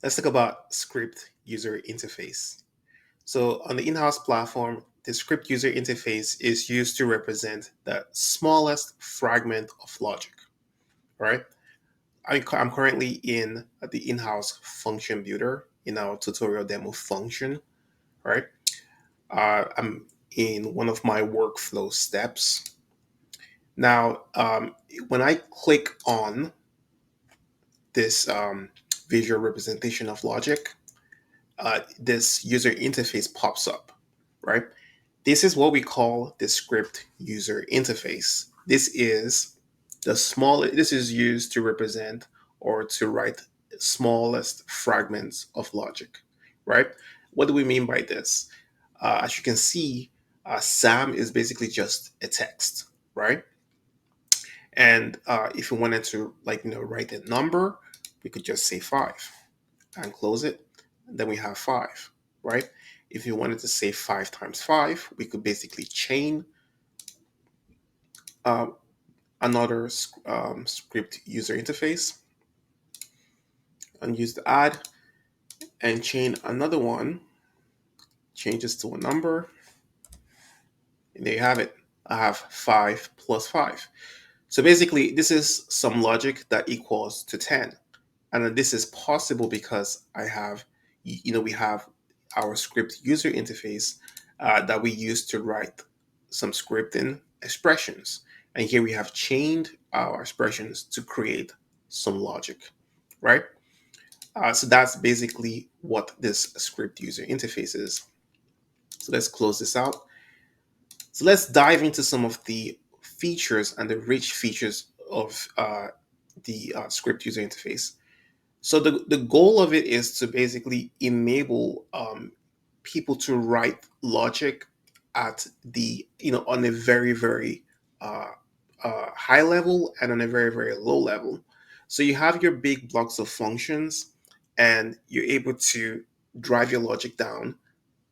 Let's talk about script user interface. So on the in-house platform, the script user interface is used to represent the smallest fragment of logic, right? I'm currently in the in-house function builder in our tutorial demo function, right? I'm in one of my workflow steps. Now, when I click on this visual representation of logic, this user interface pops up, right? This is what we call the script user interface. This is used to represent or to write smallest fragments of logic, right? What do we mean by this? As you can see, Sam is basically just a text, right? And if we wanted to, write a number, we could just say 5 and close it. And then we have 5, right? If you wanted to say 5 times 5, we could basically chain uh, another script user interface and use the add and chain another one, changes to a number, and there you have it. I have 5 plus 5. So basically, this is some logic that equals to 10. And then this is possible because we have our script user interface that we use to write some scripting expressions. And here we have chained our expressions to create some logic, right? So that's basically what this script user interface is. So let's close this out. So let's dive into some of the features and the rich features of the script user interface. So the goal of it is to basically enable people to write logic at on a very, very uh, high level and on a very, very low level. So you have your big blocks of functions, and you're able to drive your logic down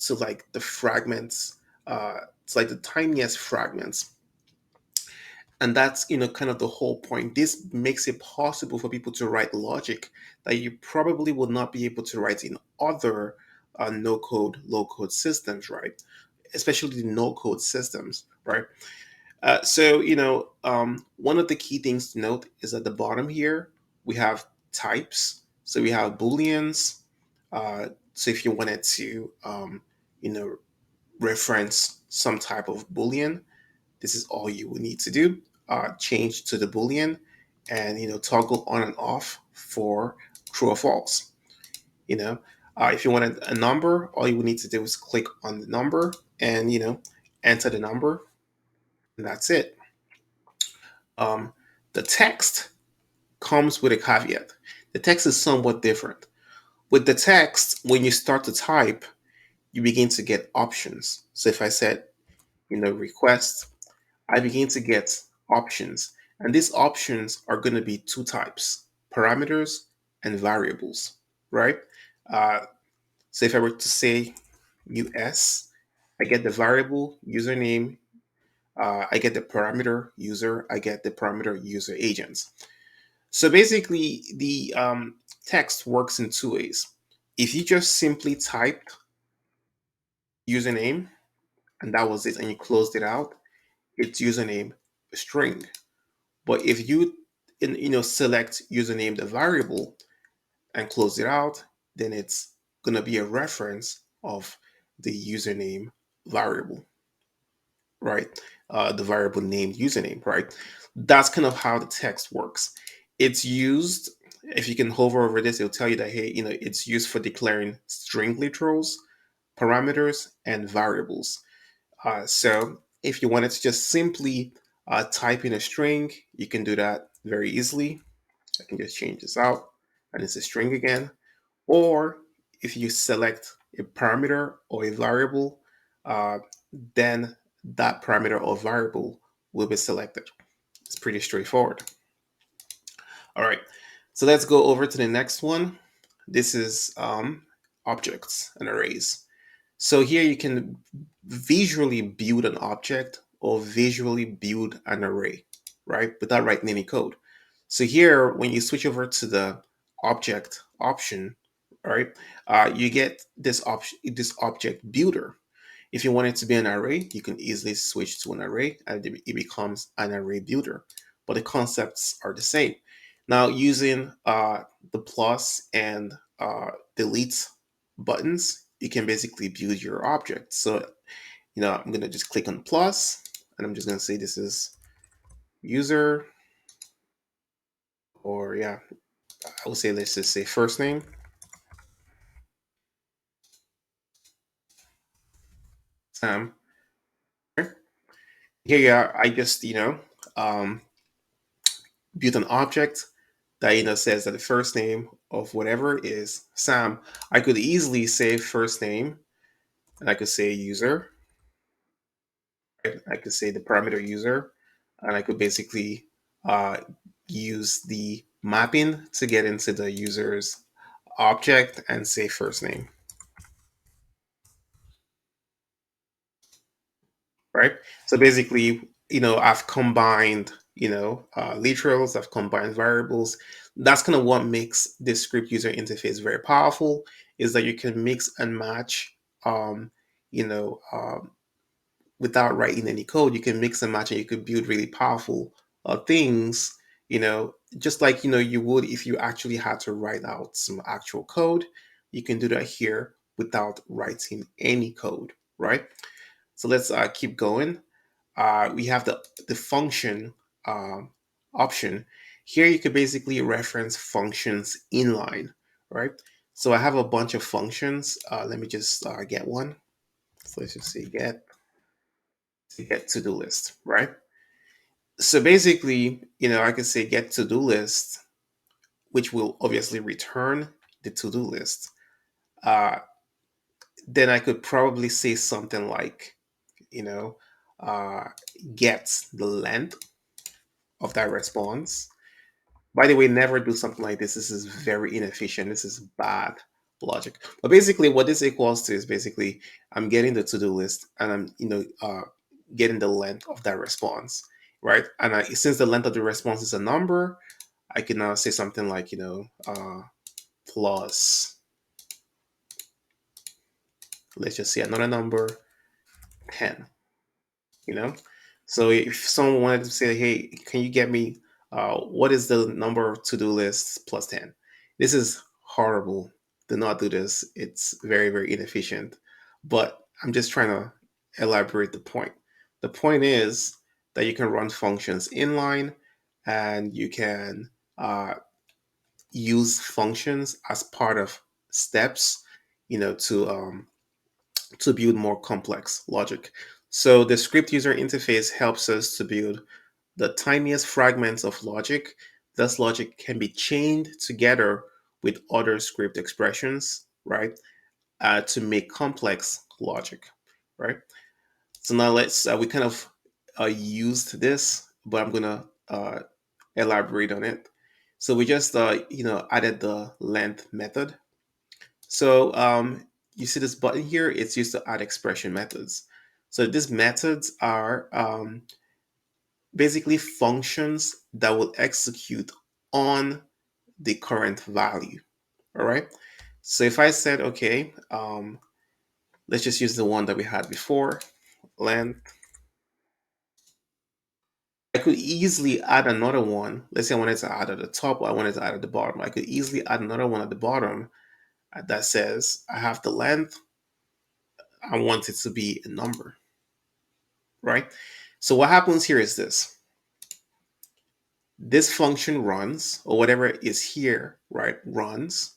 to like the fragments. It's like the tiniest fragments, and that's kind of the whole point. This makes it possible for people to write logic that you probably would not be able to write in other no code low code systems, right? Especially the no code systems, right? One of the key things to note is at the bottom here we have types. So we have booleans. So if you wanted to you know reference some type of boolean, this is all you will need to do. Change to the boolean, and toggle on and off for true or false. You know, if you wanted a number, all you would need to do is click on the number and enter the number, and that's it. Um, the text comes with a caveat. The text is somewhat different. With the text, when you start to type, you begin to get options. So if I said, request, I begin to get options. And these options are going to be two types: parameters and variables, right? Uh, so if I were to say US, I get the variable username, I get the parameter user, I get the parameter user agents. So basically, the text works in two ways. If you just simply typed username and that was it, and you closed it out, it's username string. But if you select username the variable and close it out, then it's gonna be a reference of the username variable, right? The variable named username, right? That's kind of how the text works. It's used, if you can hover over this, it'll tell you that, hey, it's used for declaring string literals, parameters, and variables. So if you wanted to just simply type in a string, you can do that very easily. I can just change this out and it's a string again. Or if you select a parameter or a variable, uh, then that parameter or variable will be selected. It's pretty straightforward. All right, so let's go over to the next one. This is objects and arrays. So here you can visually build an object or visually build an array, right? Without writing any code. So here, when you switch over to the object option, All right, you get this option, this object builder. If you want it to be an array, you can easily switch to an array and it becomes an array builder. But the concepts are the same. Now, using the plus and delete buttons, you can basically build your object. So, I'm going to just click on plus and I'm just going to say this is user, or yeah, I would say let's just say first name, Sam. Here you are. I just, um, built an object that says that the first name of whatever is Sam. I could easily say first name, and I could say user. Right? I could say the parameter user, and I could basically uh, use the mapping to get into the user's object and say first name. Right? So basically, I've combined, literals, I've combined variables. That's kind of what makes this script user interface very powerful, is that you can mix and match, um, you know, um, without writing any code. You can mix and match and you can build really powerful things, just like, you would if you actually had to write out some actual code. You can do that here without writing any code, right? So let's keep going. We have the function um, option. Here you could basically reference functions inline, right? So I have a bunch of functions. Let me just get one. So let's just say get to-do list, right? So basically, I could say get to-do list, which will obviously return the to-do list. Uh, then I could probably say something like, you know, uh, get the length of that response. By the way, never do something like this. This is very inefficient. This is bad logic. But basically, what this equals to is basically I'm getting the to-do list and I'm, getting the length of that response, right? And since the length of the response is a number, I can now say something like, plus, let's just say another number, 10. you know so if someone wanted to say, hey, can you get me what is the number of to-do lists plus 10? This is horrible. Do not do this. It's very, very inefficient, but I'm just trying to elaborate the point is that you can run functions inline, and you can use functions as part of steps, to build more complex logic. So the script user interface helps us to build the tiniest fragments of logic. This logic can be chained together with other script expressions, right, to make complex logic, right? So now we kind of used this, but I'm gonna elaborate on it. So we just added the length method. So you see this button here, it's used to add expression methods. So these methods are basically functions that will execute on the current value. All right. So if I said, okay, let's just use the one that we had before, length. I could easily add another one. Let's say I wanted to add at the top, or I wanted to add at the bottom. I could easily add another one at the bottom that says I have the length. I want it to be a number, right? So what happens here is this. This function runs, or whatever is here, right, runs.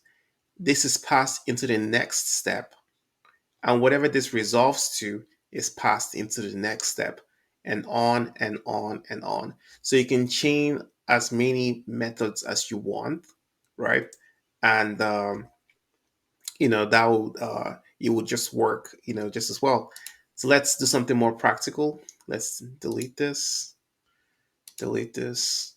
This is passed into the next step. And whatever this resolves to is passed into the next step, and on and on and on. So you can chain as many methods as you want, right? And, that would, it would just work, just as well. So let's do something more practical. Let's delete this, delete this.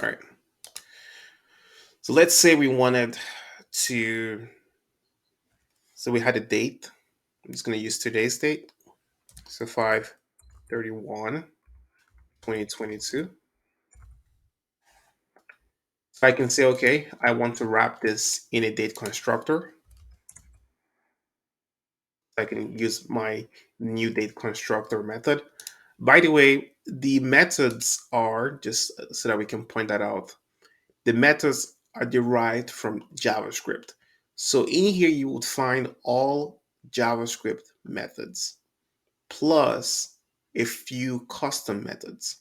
All right. So let's say we wanted to, so we had a date. I'm just going to use today's date. So 5 31, 2022. So I can say, okay, I want to wrap this in a date constructor. I can use my new date constructor method. By the way, the methods are, just so that we can point that out, the methods are derived from JavaScript. So in here, you would find all JavaScript methods plus a few custom methods.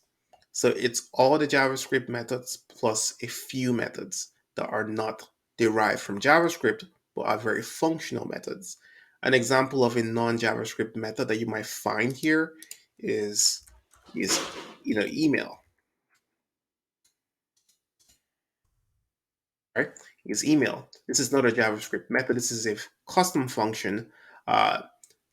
So it's all the JavaScript methods plus a few methods that are not derived from JavaScript but are very functional methods. An example of a non-JavaScript method that you might find here is is email, right? Is email. This is not a JavaScript method. This is a custom function uh,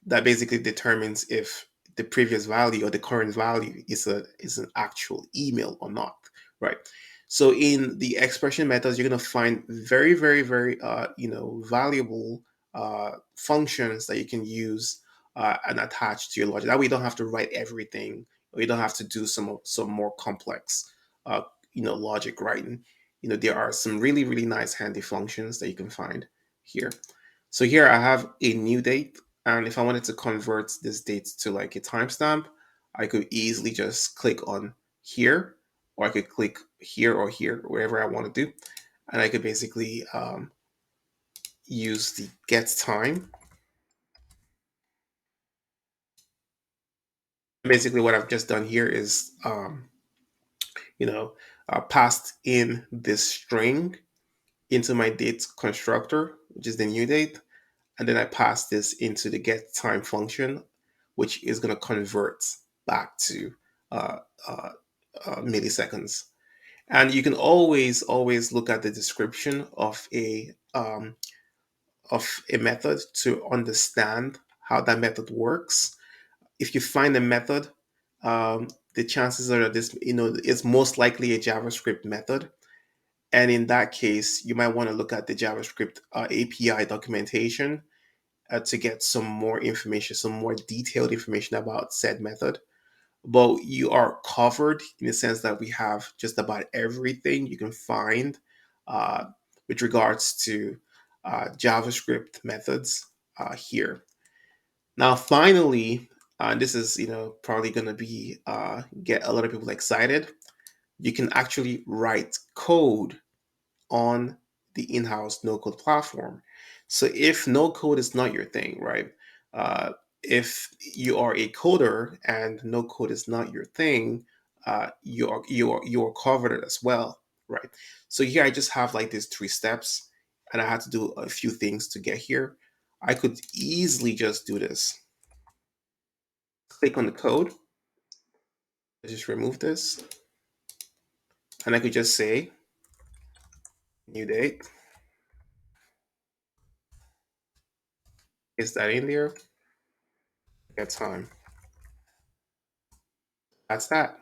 that basically determines if the previous value or the current value is an actual email or not, right? So in the expression methods, you're going to find very, very, very valuable functions that you can use and attach to your logic. That way, you don't have to write everything, or you don't have to do some more complex logic writing. There are some really, really nice handy functions that you can find here. So here I have a new date, and if I wanted to convert this date to like a timestamp, I could easily just click on here, or I could click here or here, wherever I want to do, and I could basically use the get time. Basically, what I've just done here is, passed in this string into my date constructor, which is the new date, and then I pass this into the get time function, which is going to convert back to uh, uh, milliseconds. And you can always look at the description of a method to understand how that method works. If you find a method, the chances are that this is most likely a JavaScript method. And in that case, you might want to look at the JavaScript API documentation to get some more information, some more detailed information about said method. But you are covered in the sense that we have just about everything you can find uh, with regards to JavaScript methods here. Now, finally, this is probably going to be get a lot of people excited. You can actually write code on the in-house no-code platform. So if no-code is not your thing, right? If you are a coder and no-code is not your thing, you're covered as well, right? So here I just have like these 3 steps, and I had to do a few things to get here. I could easily just do this. Click on the code. I just remove this, and I could just say new date. Is that in there? Get time. That's that.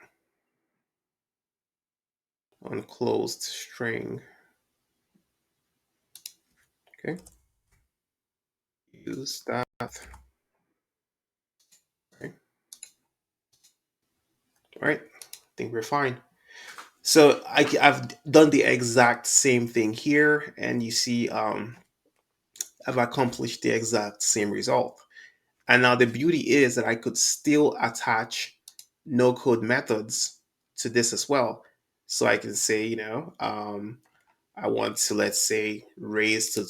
Unclosed string. Okay. Use that. Right. All right. I think we're fine. So I've done the exact same thing here, and you see I've accomplished the exact same result. And now the beauty is that I could still attach no code methods to this as well. So I can say, I want to, let's say, raise to,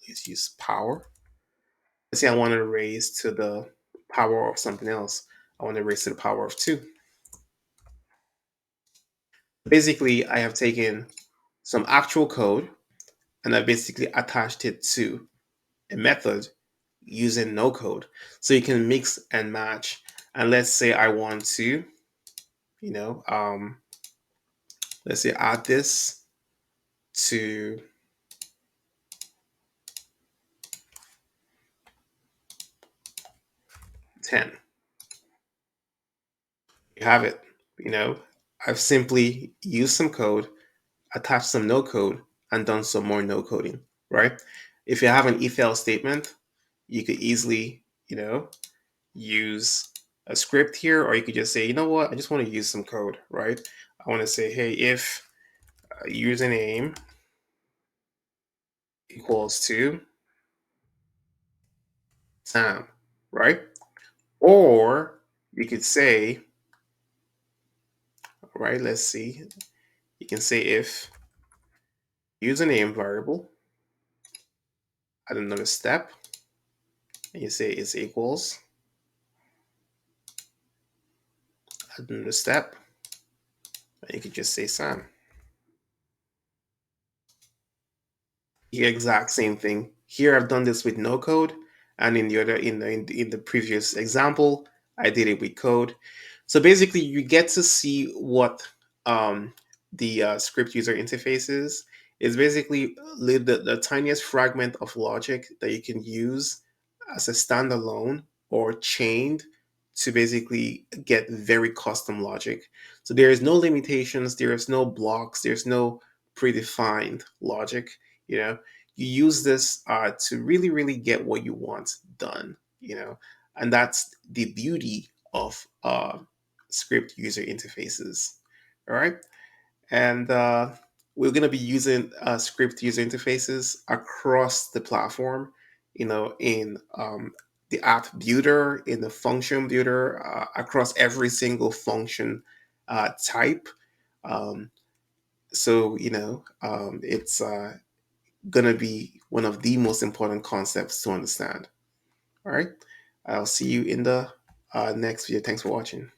let's use power. Let's say I want to raise to the power of something else. I want to raise to the power of 2. Basically, I have taken some actual code and I basically attached it to a method using no code. So you can mix and match. And let's say I want to, you know, um, let's say add this to 10. You have it. I've simply used some code, attached some no code, and done some more no coding, right? If you have an if else statement, you could easily, use a script here, or you could just say, you know what, I just want to use some code, right? I want to say, hey, if username equals to Sam, right? Or you could say, right, let's see, you can say if username variable, add another step, and you say it's equals, add another step, and you could just say Sam. The exact same thing. Here I've done this with no code, and in the other in the previous example, I did it with code. So basically, you get to see what the script user interface is. It's basically the tiniest fragment of logic that you can use as a standalone or chained to basically get very custom logic. So there is no limitations, there is no blocks, there's no predefined logic. You know, you use this to really get what you want done. And that's the beauty of script user interfaces. All right, and we're going to be using script user interfaces across the platform, in the app builder, in the function builder, across every single function type. um, so it's going to be one of the most important concepts to understand. All right, I'll see you in the next video. Thanks for watching.